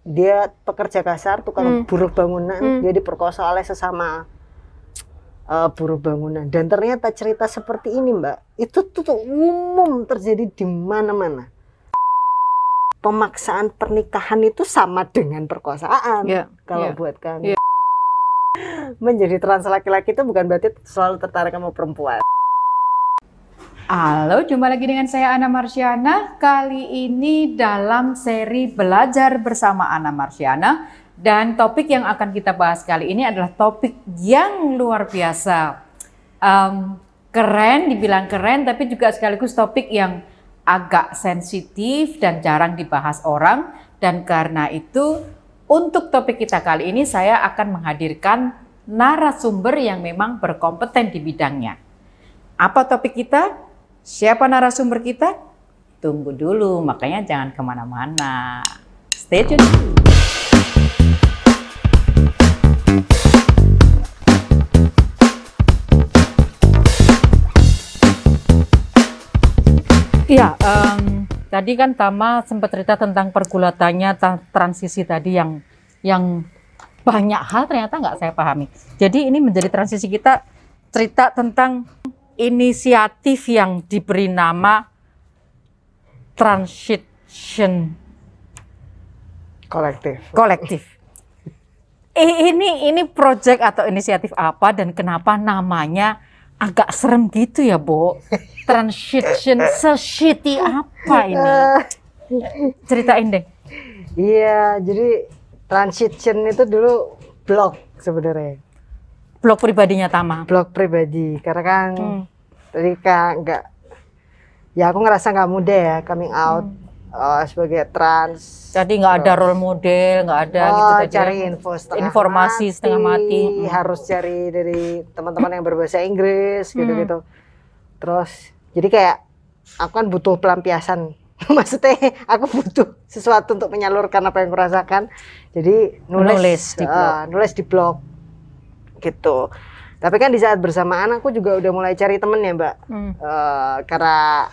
dia pekerja kasar, tukang buruh bangunan, dia diperkosa oleh sesama buruh bangunan. Dan ternyata cerita seperti ini, Mbak, itu tuh umum terjadi di mana-mana. Pemaksaan pernikahan itu sama dengan perkosaan. Kalau buat kami. Menjadi trans laki-laki itu bukan berarti selalu tertarik sama perempuan. Halo, jumpa lagi dengan saya Ana Marsiana. Kali ini dalam seri Belajar Bersama Ana Marsiana. Dan topik yang akan kita bahas kali ini adalah topik yang luar biasa. Keren, dibilang keren, tapi juga sekaligus topik yang agak sensitif dan jarang dibahas orang. Dan karena itu, untuk topik kita kali ini saya akan menghadirkan narasumber yang memang berkompeten di bidangnya. Apa topik kita? Siapa narasumber kita? Tunggu dulu, makanya jangan kemana-mana. Stay tune. Iya, tadi kan Tama sempat cerita tentang pergulatannya, transisi tadi yang banyak hal ternyata nggak saya pahami. Jadi ini menjadi transisi kita cerita tentang inisiatif yang diberi nama Transition Kolektif. Ini project atau inisiatif apa dan kenapa namanya agak serem gitu ya, Bo? Transition se-shitty apa ini? Ceritain deh. Iya, jadi Transition itu dulu blog sebenarnya. Blog pribadinya Tama? Blog pribadi, karena kan tadi kan ya aku ngerasa nggak muda ya coming out sebagai trans. Jadi nggak ada role model, nggak ada gitu tadi. Cari info informasi setengah mati. Harus cari dari teman-teman yang berbahasa Inggris gitu-gitu. Terus jadi kayak aku kan butuh pelampiasan. Maksudnya aku butuh sesuatu untuk menyalurkan apa yang kurasakan. Jadi nulis di blog gitu. Tapi kan di saat bersamaan aku juga udah mulai cari temen ya, Mbak. Karena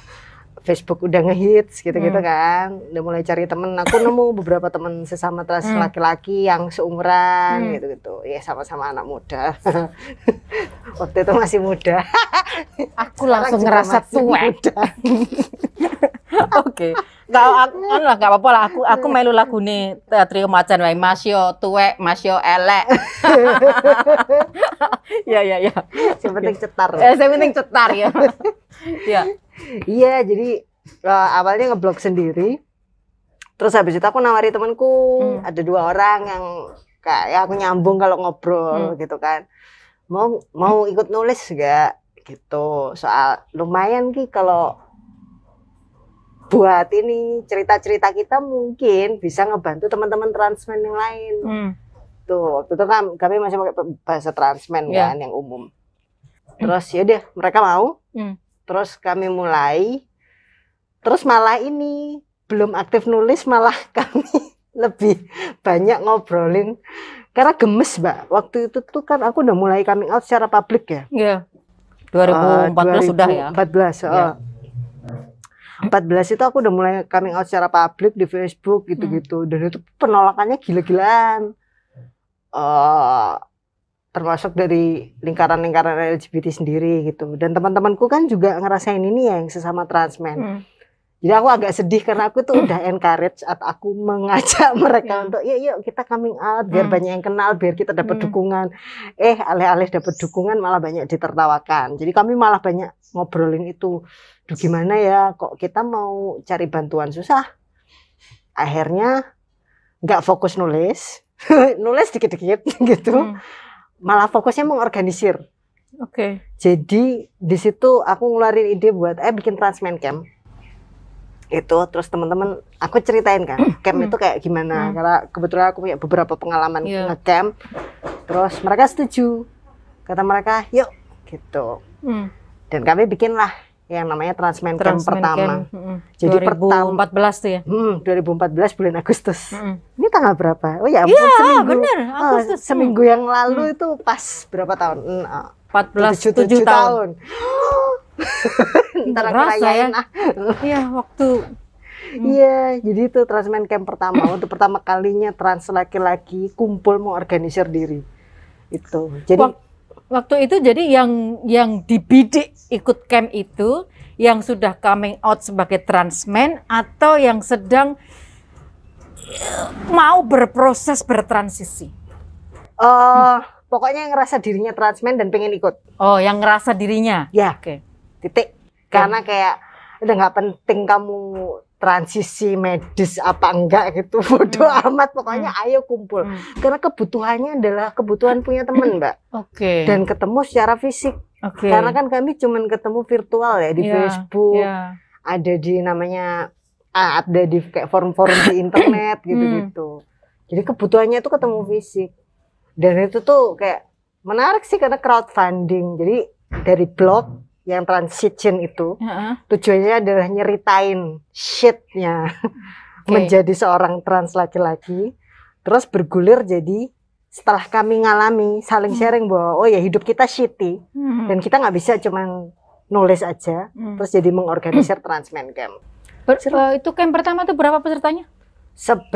Facebook udah ngehits gitu-gitu kan. Udah mulai cari temen. Aku nemu beberapa temen sesama trans laki-laki yang seumuran gitu-gitu. Ya sama-sama anak muda. Waktu itu masih muda. Aku langsung ngerasa tua. Oke. Nggak apa-apa lah. Aku melu lagu nih Trio Macan wae. Masyo tuwek, masyo elek. Ya. Yang penting cetar. Yang penting cetar ya. Ya. Iya, jadi awalnya ngeblog sendiri. Terus habis itu aku nawari temanku, ada 2 orang yang kayak aku nyambung kalau ngobrol gitu kan. Mau ikut nulis gak? Gitu. Soal lumayan Ki kalau buat ini cerita-cerita kita mungkin bisa ngebantu teman-teman transmen yang lain. Tuh, waktu itu kan kami masih pakai bahasa transmen kan yang umum. Terus ya deh, mereka mau. Terus kami mulai, terus malah ini belum aktif nulis, malah kami lebih banyak ngobrolin karena gemes, Mbak. Waktu itu tuh kan aku udah mulai coming out secara publik ya. Iya. 2014 sudah ya. 2014. 14 itu aku udah mulai coming out secara publik di Facebook gitu-gitu. Dan itu penolakannya gila-gilaan. Termasuk dari lingkaran-lingkaran LGBT sendiri gitu. Dan teman-temanku kan juga ngerasain ini ya yang sesama transmen. Jadi aku agak sedih karena aku tuh udah encourage atau aku mengajak mereka untuk yuk kita coming out biar banyak yang kenal, biar kita dapat dukungan. Alih-alih dapat dukungan malah banyak ditertawakan. Jadi kami malah banyak ngobrolin itu. Duh gimana ya kok kita mau cari bantuan susah. Akhirnya nggak fokus nulis. Nulis dikit-dikit gitu. Malah fokusnya mengorganisir. Oke. Jadi di situ aku ngeluarin ide buat bikin transmen camp. Itu terus teman-teman aku ceritain kan, camp itu kayak gimana. Karena kebetulan aku punya beberapa pengalaman nge-camp. Terus mereka setuju. Kata mereka, "Yuk." gitu. Dan kami bikinlah yang namanya transmen camp pertama. Jadi 2014 tuh ya. 2014 bulan Agustus. Ini tanggal berapa? Oh ya ampun, iya, seminggu. Bener, Agustus. Seminggu yang lalu itu pas berapa tahun? 7 tahun. Ntar Ngerasa ya. Iya, waktu Iya, jadi itu Transmen Camp pertama. Untuk pertama kalinya trans laki-laki kumpul mengorganisir diri. Itu. Jadi Waktu itu jadi yang dibidik ikut camp itu yang sudah coming out sebagai transmen atau yang sedang mau berproses bertransisi? pokoknya yang ngerasa dirinya transmen dan pengen ikut. Oh, yang ngerasa dirinya. Ya, Oke. titik. Karena kayak udah nggak penting kamu transisi medis apa enggak gitu, bodoh amat. Pokoknya ayo kumpul. Karena kebutuhannya adalah kebutuhan punya teman, Mbak. Oke. Dan ketemu secara fisik. Oke. Karena kan kami cuman ketemu virtual ya di Facebook, Iya. ada di namanya ada di kayak forum-forum di internet gitu-gitu. Jadi kebutuhannya itu ketemu fisik. Dan itu tuh kayak menarik sih karena crowdfunding. Jadi dari blog yang transition itu tujuannya adalah nyeritain shitnya menjadi seorang trans laki-laki, terus bergulir jadi setelah kami ngalami saling sharing bahwa oh ya hidup kita shitty dan kita nggak bisa cuman nulis aja, terus jadi mengorganisir Transmen Camp. Itu camp pertama tuh berapa pesertanya? 11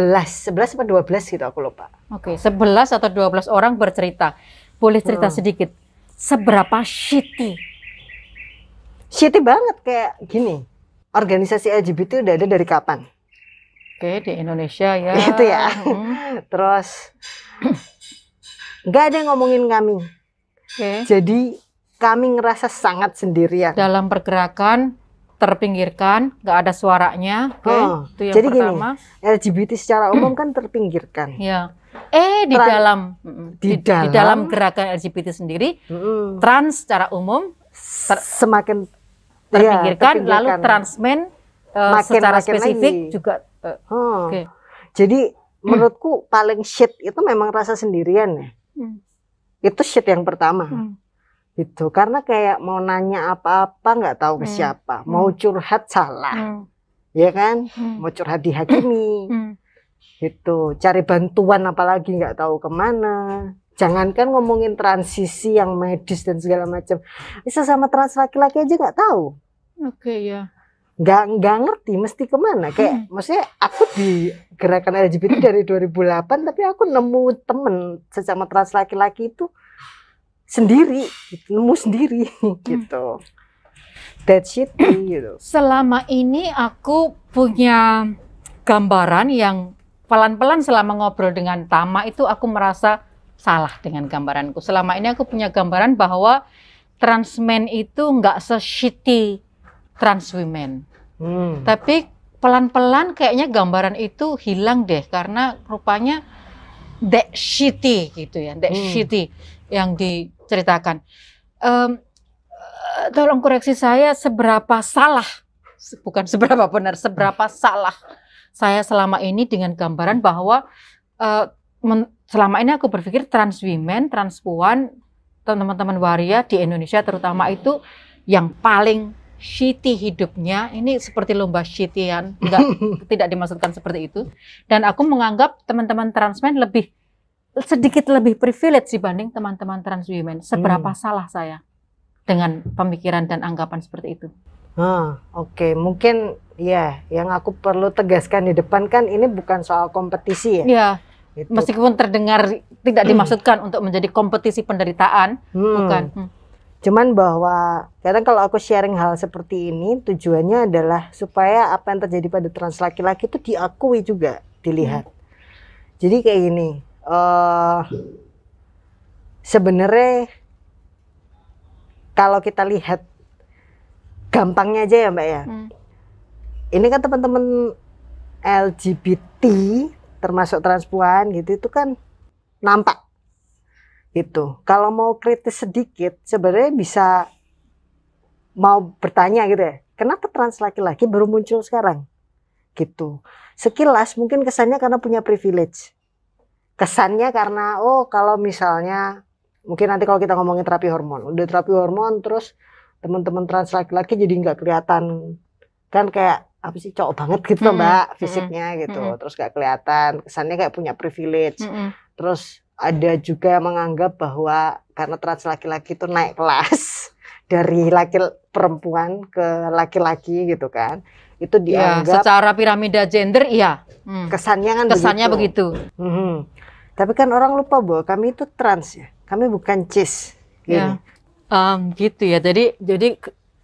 apa 12 gitu aku lupa. Oke, 11 atau 12 orang bercerita. Boleh cerita sedikit, seberapa shitty? Shitty banget kayak gini. Organisasi LGBT udah ada dari kapan? Oke, di Indonesia ya. Itu ya. Terus nggak ada yang ngomongin kami. Jadi kami ngerasa sangat sendirian. Dalam pergerakan terpinggirkan, nggak ada suaranya. Itu yang jadi pertama. Gini, LGBT secara umum kan terpinggirkan. Ya. Di dalam gerakan LGBT sendiri, trans secara umum semakin terpinggirkan, lalu transmen secara spesifik lagi. Juga. Jadi menurutku paling shit itu memang rasa sendirian ya. Itu shit yang pertama. Gitu. Karena kayak mau nanya apa-apa nggak tahu ke siapa. Mau curhat salah. Ya kan? Mau curhat dihakimi. Gitu. Cari bantuan apalagi nggak tahu kemana. Jangankan ngomongin transisi yang medis dan segala macam. Bisa sama trans laki-laki aja nggak tahu. Oke, ya. Nggak ngerti mesti kemana. Kayak maksudnya aku di gerakan LGBT dari 2008, tapi aku nemu temen sesama trans laki-laki itu sendiri, gitu. Nemu sendiri gitu. That shit gitu. Selama ini aku punya gambaran yang pelan-pelan selama ngobrol dengan Tama itu aku merasa salah dengan gambaranku. Selama ini aku punya gambaran bahwa transmen itu nggak se-shitty trans women. Tapi pelan-pelan kayaknya gambaran itu hilang deh karena rupanya that shitty gitu ya, that shitty yang diceritakan. Tolong koreksi saya seberapa salah, bukan seberapa benar, seberapa salah saya selama ini dengan gambaran bahwa selama ini aku berpikir trans women, trans puan, teman-teman waria di Indonesia terutama itu yang paling shitty hidupnya, ini seperti lomba shitty-an, tidak dimaksudkan seperti itu. Dan aku menganggap teman-teman transmen sedikit lebih privilege dibanding teman-teman trans women. Seberapa salah saya dengan pemikiran dan anggapan seperti itu? Oke. Mungkin ya, yang aku perlu tegaskan di depan kan ini bukan soal kompetisi ya. Iya. Gitu. Meskipun terdengar tidak dimaksudkan untuk menjadi kompetisi penderitaan, bukan. Cuman bahwa kadang kalau aku sharing hal seperti ini tujuannya adalah supaya apa yang terjadi pada trans laki-laki itu diakui juga, dilihat. Jadi kayak gini, sebenarnya kalau kita lihat gampangnya aja ya Mbak ya, ini kan teman-teman LGBT termasuk transpuan gitu itu kan nampak gitu. Kalau mau kritis sedikit sebenarnya bisa mau bertanya gitu ya, kenapa trans laki-laki baru muncul sekarang gitu. Sekilas mungkin kesannya karena punya privilege, kesannya karena kalau misalnya mungkin nanti kalau kita ngomongin terapi hormon, udah terapi hormon terus teman-teman trans laki-laki jadi nggak kelihatan kan kayak apa sih cowok banget gitu Mbak fisiknya gitu, terus gak kelihatan, kesannya kayak punya privilege. Terus ada juga yang menganggap bahwa karena trans laki-laki itu naik kelas dari perempuan ke laki-laki gitu kan, itu Ya, dianggap secara piramida gender, iya. kesannya kan Kesannya begitu. Tapi kan orang lupa bahwa kami itu trans ya, kami bukan cis. Ya, gitu ya. Jadi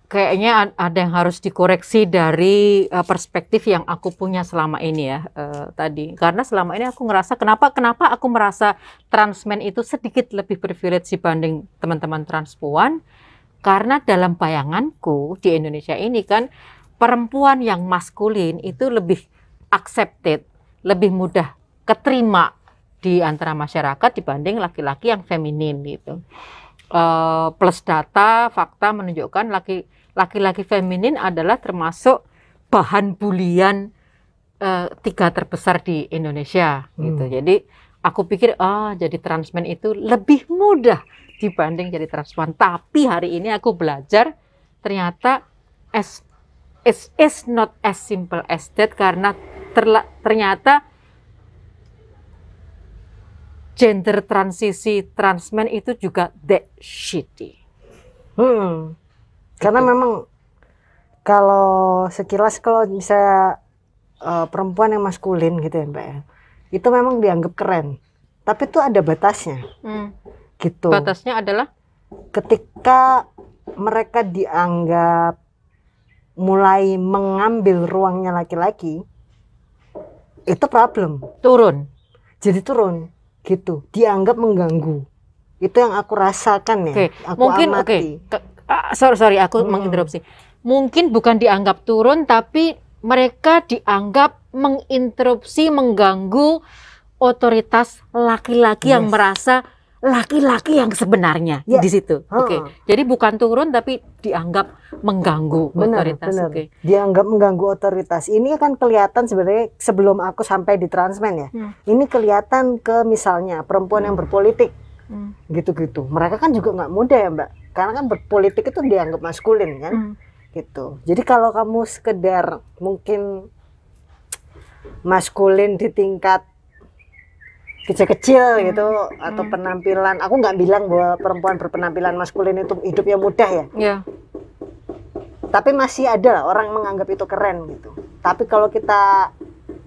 kayaknya ada yang harus dikoreksi dari perspektif yang aku punya selama ini ya tadi. Karena selama ini aku ngerasa kenapa aku merasa transmen itu sedikit lebih privilege dibanding teman-teman transpuan. Karena dalam bayanganku di Indonesia ini kan perempuan yang maskulin itu lebih accepted, lebih mudah keterima di antara masyarakat dibanding laki-laki yang feminin gitu. Plus data, fakta menunjukkan laki-laki feminin adalah termasuk bahan bulian 3 terbesar di Indonesia gitu. Jadi aku pikir jadi transmen itu lebih mudah dibanding jadi transpuan. Tapi hari ini aku belajar ternyata it's not as simple as that, karena ternyata gender transisi transmen itu juga that shitty. Karena memang kalau sekilas kalau misalnya perempuan yang maskulin gitu ya Mbak ya, itu memang dianggap keren. Tapi itu ada batasnya. Gitu. Batasnya adalah ketika mereka dianggap mulai mengambil ruangnya laki-laki, itu problem. turun. Jadi turun. Gitu, dianggap mengganggu. Itu yang aku rasakan ya. Aku Mungkin amati. sorry aku menginterupsi. Mungkin bukan dianggap turun, tapi mereka dianggap menginterupsi, mengganggu otoritas laki-laki yang merasa laki-laki yang sebenarnya di situ. Jadi bukan turun tapi dianggap mengganggu otoritas. Dianggap mengganggu otoritas. Ini kan kelihatan sebenarnya sebelum aku sampai di transmen ya. Ini kelihatan ke misalnya perempuan yang berpolitik. Gitu-gitu. Mereka kan juga nggak mudah ya Mbak. Karena kan berpolitik itu dianggap maskulin kan. Gitu. Jadi kalau kamu sekedar mungkin maskulin di tingkat kecil-kecil gitu atau penampilan, aku nggak bilang bahwa perempuan berpenampilan maskulin itu hidupnya mudah ya. Tapi masih ada lah orang menganggap itu keren gitu. Tapi kalau kita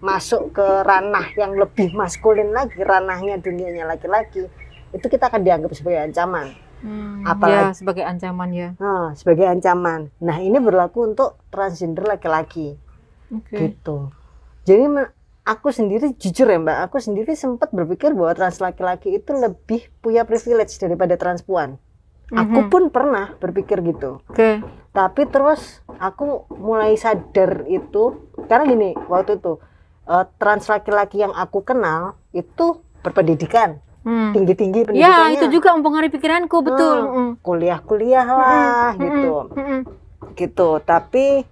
masuk ke ranah yang lebih maskulin lagi, ranahnya dunianya laki-laki, itu kita akan dianggap sebagai ancaman. Apalagi sebagai ancaman ya. Sebagai ancaman. Nah ini berlaku untuk transgender laki-laki. Gitu. Jadi aku sendiri jujur ya Mbak, aku sendiri sempat berpikir bahwa trans laki-laki itu lebih punya privilege daripada transpuan. Aku pun pernah berpikir gitu. Tapi terus aku mulai sadar itu karena gini, waktu itu trans laki-laki yang aku kenal itu berpendidikan, tinggi-tinggi pendidikannya. Ya itu juga mempengaruhi pikiranku, betul. Kuliah-kuliah lah gitu. Gitu, tapi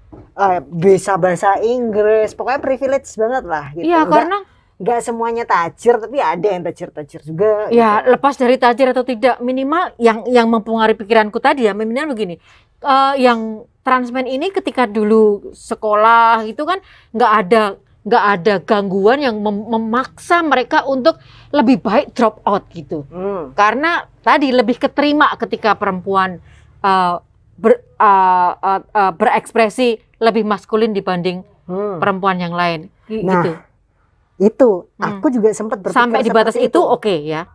bisa bahasa Inggris, pokoknya privilege banget lah gitu. Iya, karena nggak semuanya tajir, tapi ada yang tajir-tajir juga. Ya, gitu. Lepas dari tajir atau tidak, minimal yang mempengaruhi pikiranku tadi ya, minimal begini. Yang transmen ini ketika dulu sekolah itu kan nggak ada gangguan yang memaksa mereka untuk lebih baik drop out gitu. Karena tadi lebih keterima ketika perempuan berekspresi lebih maskulin dibanding perempuan yang lain. Gitu. Itu aku juga sempat berpikir sampai di batas itu oke ya.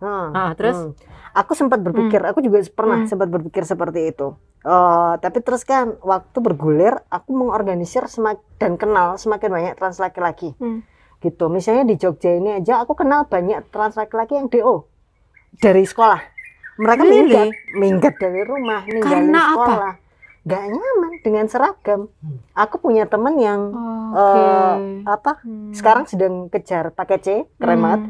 Terus aku sempat berpikir, aku juga pernah sempat berpikir seperti itu. Tapi terus kan waktu bergulir, aku mengorganisir dan kenal semakin banyak trans laki-laki. Gitu. Misalnya di Jogja ini aja aku kenal banyak trans laki-laki yang DO dari sekolah. Mereka minggat dari rumah, ninggalin sekolah. Gak nyaman dengan seragam. Aku punya temen yang sekarang sedang kejar paket C, keren banget.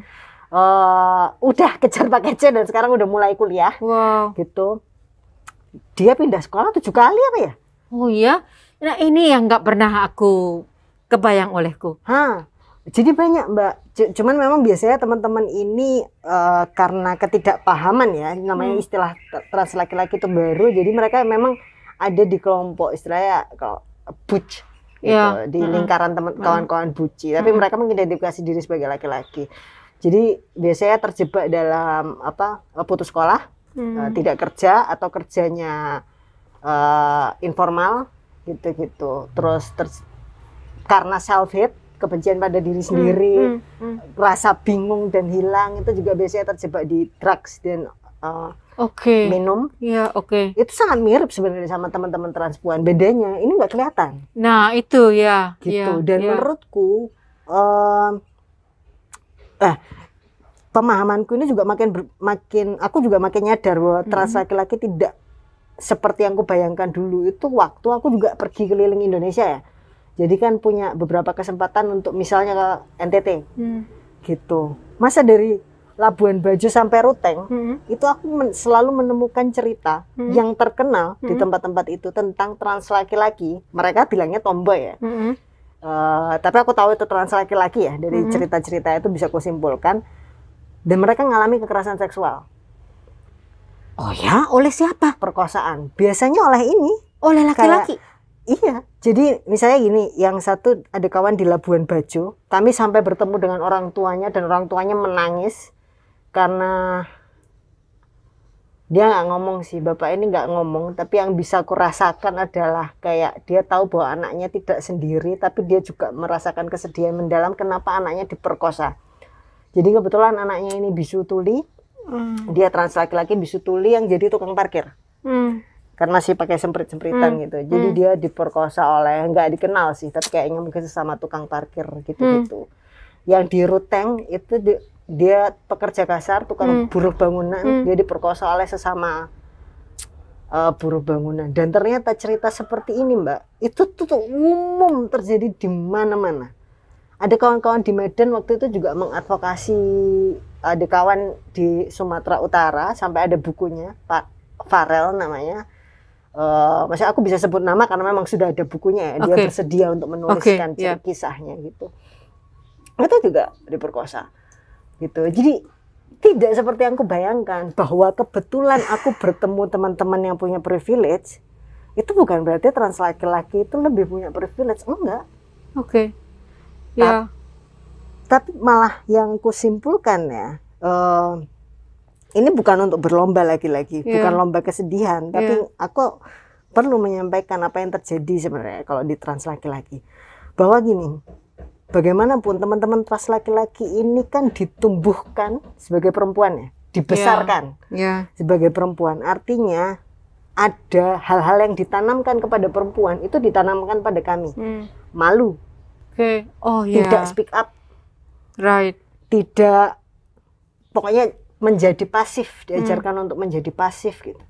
Udah kejar paket C dan sekarang udah mulai kuliah. Gitu. Dia pindah sekolah 7 kali apa ya? Oh iya. Nah ini yang nggak pernah aku kebayang olehku. Jadi banyak Mbak. Cuman memang biasanya teman-teman ini karena ketidakpahaman ya, namanya istilah trans laki-laki itu baru. Jadi mereka memang ada di kelompok istilahnya kalau butch gitu, di lingkaran kawan-kawan buci, tapi mereka mengidentifikasi diri sebagai laki-laki. Jadi biasanya terjebak dalam putus sekolah, tidak kerja atau kerjanya informal gitu-gitu. Terus karena self hate, kebencian pada diri sendiri, rasa bingung dan hilang, itu juga biasanya terjebak di drugs dan minum. Iya, Itu sangat mirip sebenarnya sama teman-teman transpuan. Bedanya ini nggak kelihatan. Nah, itu ya. Gitu. Dan menurutku pemahamanku ini juga aku juga makin nyadar bahwa trans laki-laki tidak seperti yang aku bayangkan dulu. Itu waktu aku juga pergi keliling Indonesia ya. Jadi kan punya beberapa kesempatan untuk misalnya ke NTT. Gitu. Masa dari Labuan Bajo sampai Ruteng, itu aku selalu menemukan cerita yang terkenal di tempat-tempat itu tentang trans laki-laki. Mereka bilangnya tomboy ya. Tapi aku tahu itu trans laki-laki ya. Dari cerita-cerita itu bisa kusimpulkan. Dan mereka mengalami kekerasan seksual. Oh ya, oleh siapa? Perkosaan. Biasanya oleh ini. Oleh laki-laki? Iya, jadi misalnya gini, yang satu ada kawan di Labuan Bajo, kami sampai bertemu dengan orang tuanya dan orang tuanya menangis karena dia nggak ngomong sih, bapak ini nggak ngomong, tapi yang bisa aku rasakan adalah kayak dia tahu bahwa anaknya tidak sendiri, tapi dia juga merasakan kesedihan mendalam kenapa anaknya diperkosa. Jadi kebetulan anaknya ini bisu tuli, dia trans laki-laki bisu tuli yang jadi tukang parkir. Karena sih pakai semprit-sempritan gitu. Jadi dia diperkosa oleh nggak dikenal sih, tapi kayaknya mungkin sesama tukang parkir gitu-gitu. Yang di Ruteng itu dia pekerja kasar, tukang buruh bangunan, dia diperkosa oleh sesama buruh bangunan. Dan ternyata cerita seperti ini, Mbak, itu tuh umum terjadi di mana-mana. Ada kawan-kawan di Medan waktu itu juga mengadvokasi, ada kawan di Sumatera Utara sampai ada bukunya, Pak Farel namanya. Maksudnya aku bisa sebut nama karena memang sudah ada bukunya ya. Dia bersedia untuk menuliskan kisahnya gitu. Itu juga diperkosa gitu. Jadi tidak seperti yang aku bayangkan bahwa kebetulan aku bertemu teman-teman yang punya privilege, itu bukan berarti trans laki-laki itu lebih punya privilege, enggak. Tapi malah yang kusimpulkan ya, ini bukan untuk berlomba lagi-lagi, bukan lomba kesedihan, tapi aku perlu menyampaikan apa yang terjadi sebenarnya kalau di trans laki-laki. Bahwa gini, bagaimanapun teman-teman trans laki-laki ini kan ditumbuhkan sebagai perempuan ya, dibesarkan sebagai perempuan. Artinya ada hal-hal yang ditanamkan kepada perempuan, itu ditanamkan pada kami. Malu, tidak speak up, tidak, pokoknya menjadi pasif, diajarkan untuk menjadi pasif gitu.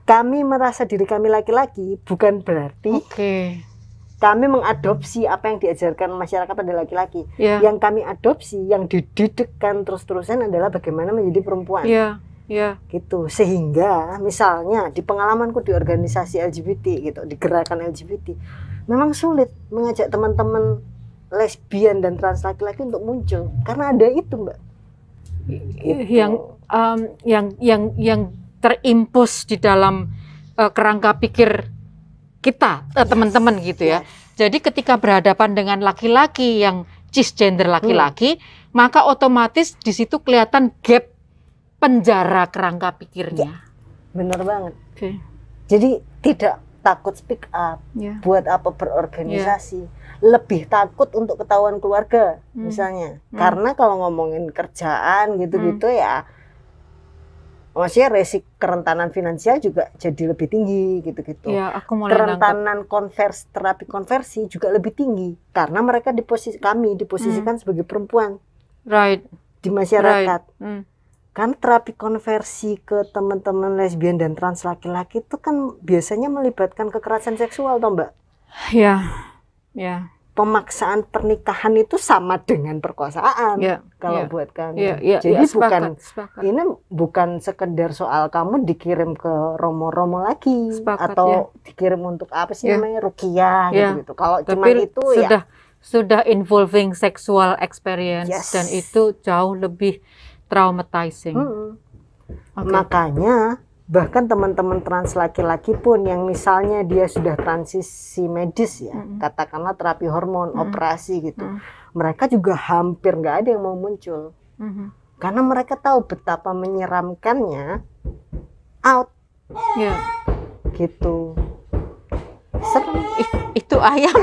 Kami merasa diri kami laki-laki bukan berarti kami mengadopsi apa yang diajarkan masyarakat pada laki-laki. Yang kami adopsi, yang dididikkan terus-terusan adalah bagaimana menjadi perempuan. Gitu. Sehingga misalnya di pengalamanku di organisasi LGBT gitu, di gerakan LGBT, memang sulit mengajak teman-teman lesbian dan trans laki-laki untuk muncul karena ada itu, Mbak. Yang terimpus di dalam kerangka pikir kita, teman-teman gitu ya. Jadi ketika berhadapan dengan laki-laki yang cisgender laki-laki, maka otomatis di situ kelihatan gap penjara kerangka pikirnya. Benar banget. Jadi tidak takut speak up, buat apa berorganisasi, lebih takut untuk ketahuan keluarga misalnya. Karena kalau ngomongin kerjaan gitu-gitu ya, maksudnya resiko kerentanan finansial juga jadi lebih tinggi gitu-gitu. Kerentanan terapi konversi juga lebih tinggi karena mereka diposisikan sebagai perempuan di masyarakat. Kan terapi konversi ke teman-teman lesbian dan trans laki-laki itu kan biasanya melibatkan kekerasan seksual, toh Mbak? Pemaksaan pernikahan itu sama dengan perkosaan kalau buat kami. Jadi ini bukan sekedar soal kamu dikirim ke romo-romo lagi atau dikirim untuk apa sih namanya rukiah gitu-gitu. Kalau cuma itu sudah involving sexual experience dan itu jauh lebih traumatizing. Makanya bahkan teman-teman trans laki-laki pun yang misalnya dia sudah transisi medis ya, katakanlah terapi hormon, operasi gitu, mereka juga hampir nggak ada yang mau muncul, karena mereka tahu betapa menyeramkannya out, gitu. Itu ayam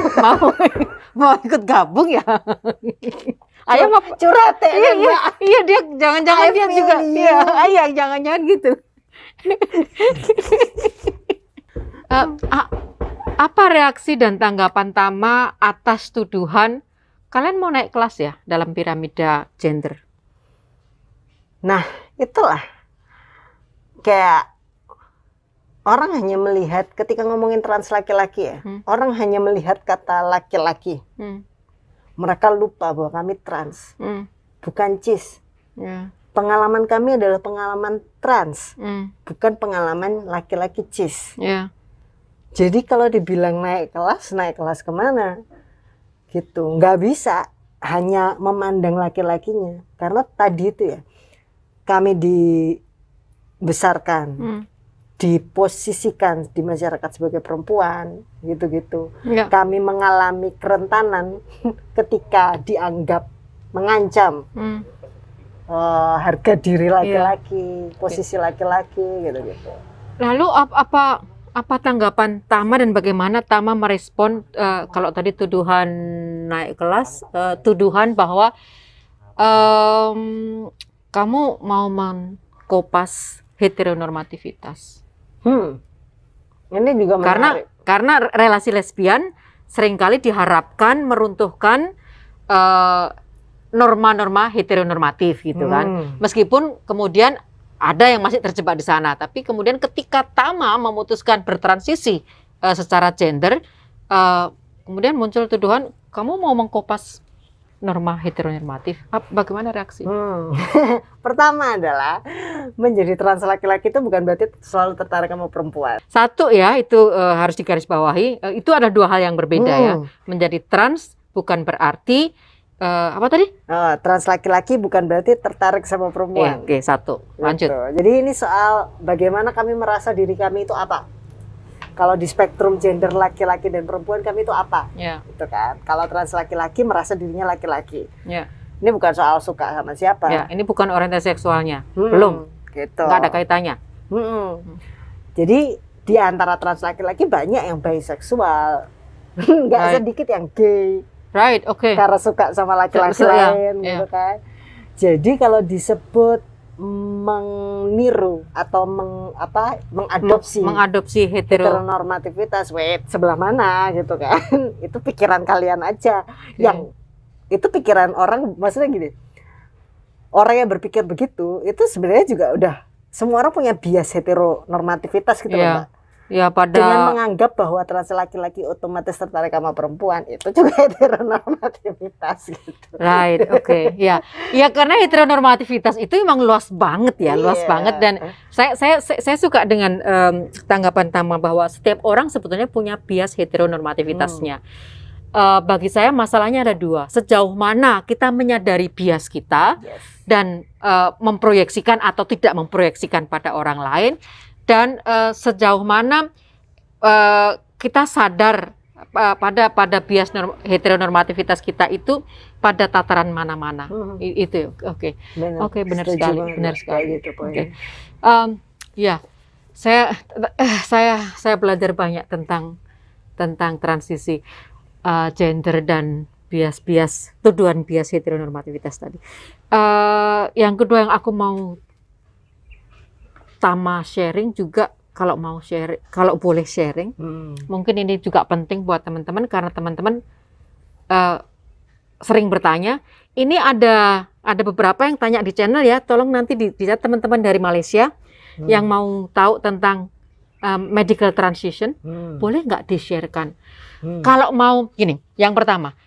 mau ikut gabung ya? Ayam apa? Curhat ya. Iya, iya, iya, dia jangan-jangan I dia feel juga. you. Iya, ayam jangan-jangan gitu. Apa reaksi dan tanggapan Tama atas tuduhan kalian mau naik kelas ya dalam piramida gender? Nah, itulah kayak orang hanya melihat ketika ngomongin trans laki-laki ya, orang hanya melihat kata laki-laki. Mereka lupa bahwa kami trans, bukan cis. Ya. Pengalaman kami adalah pengalaman trans, bukan pengalaman laki-laki cis. Ya. Jadi kalau dibilang naik kelas kemana? Gitu, nggak bisa hanya memandang laki-lakinya. Karena tadi itu ya, kami dibesarkan, diposisikan di masyarakat sebagai perempuan, gitu-gitu. Ya. Kami mengalami kerentanan ketika dianggap mengancam harga diri laki-laki, posisi laki-laki, gitu-gitu. Lalu apa tanggapan Tama dan bagaimana Tama merespon kalau tadi tuduhan naik kelas, tuduhan bahwa kamu mau mengkopas heteronormativitas? Ini juga menarik. Karena relasi lesbian seringkali diharapkan meruntuhkan norma-norma heteronormatif gitu kan. Meskipun kemudian ada yang masih terjebak di sana, tapi kemudian ketika Tama memutuskan bertransisi secara gender, kemudian muncul tuduhan kamu mau mengkopas norma heteronormatif. Bagaimana reaksi? Pertama adalah menjadi trans laki-laki itu bukan berarti selalu tertarik sama perempuan. Satu ya, itu harus digarisbawahi. Itu ada dua hal yang berbeda ya. Menjadi trans bukan berarti apa tadi? Trans laki-laki bukan berarti tertarik sama perempuan. Oke, satu. Lanjut. Gitu. Jadi ini soal bagaimana kami merasa diri kami itu apa. Kalau di spektrum gender laki-laki dan perempuan kami itu apa? Ya. Gitu kan. Kalau trans laki-laki merasa dirinya laki-laki. Ya. Ini bukan soal suka sama siapa. Ya, ini bukan orientasi seksualnya. Belum. Gitu. Nggak ada kaitannya. Jadi di antara trans laki-laki banyak yang bisexual. Nggak sedikit yang gay. Right, oke. Karena suka sama laki-laki lain gitu kan. Jadi kalau disebut meniru atau mengadopsi heteronormativitas, sebelah mana gitu kan? Itu pikiran kalian aja. Yang itu pikiran orang, maksudnya gini. Orang yang berpikir begitu itu sebenarnya juga udah semua orang punya bias heteronormativitas gitu loh, Mbak. Ya, dengan menganggap bahwa trans laki-laki otomatis tertarik sama perempuan, itu juga heteronormativitas gitu. Right, oke. Ya, karena heteronormativitas itu memang luas banget ya, luas banget. Dan saya suka dengan tanggapan Tama bahwa setiap orang sebetulnya punya bias heteronormativitasnya. Bagi saya masalahnya ada dua. Sejauh mana kita menyadari bias kita dan memproyeksikan atau tidak memproyeksikan pada orang lain. Dan sejauh mana kita sadar pada bias heteronormativitas kita itu pada tataran mana-mana. Itu oke, benar sekali. Gitu, ya, saya belajar banyak tentang transisi gender dan tuduhan bias heteronormativitas tadi. Yang kedua yang aku mau Tama sharing juga, kalau boleh sharing, mungkin ini juga penting buat teman-teman karena teman-teman sering bertanya. Ini ada beberapa yang tanya di channel ya, tolong nanti dilihat teman-teman dari Malaysia yang mau tahu tentang medical transition, boleh nggak di-sharekan? Kalau mau gini, yang pertama,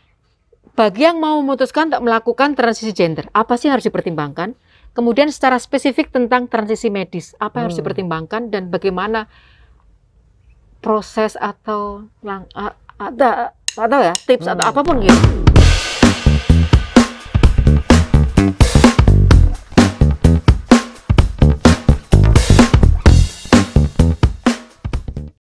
bagi yang mau memutuskan untuk melakukan transisi gender, apa sih yang harus dipertimbangkan? Kemudian secara spesifik tentang transisi medis, apa yang harus dipertimbangkan dan bagaimana proses atau ada ya tips atau apapun gitu.